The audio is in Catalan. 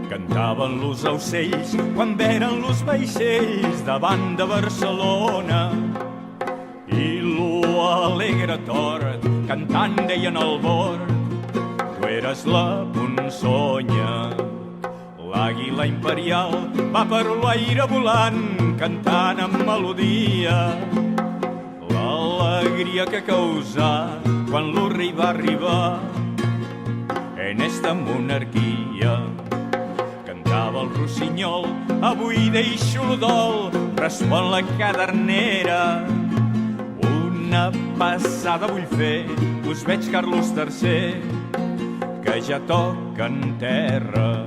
Cantaven los aucells quan veren los vaixells davant de Barcelona i lo alegre tort cantant deien al bord tu eres la ponsonya. L'àguila imperial va per l'aire volant cantant amb melodia l'alegria que causà quan lo rei va arribar en esta monarquia. Cantava el rossinyol, avui deixo el dol, respon la cadernera. Una passada vull fer, us veig Carlos III, que ja toca en terra.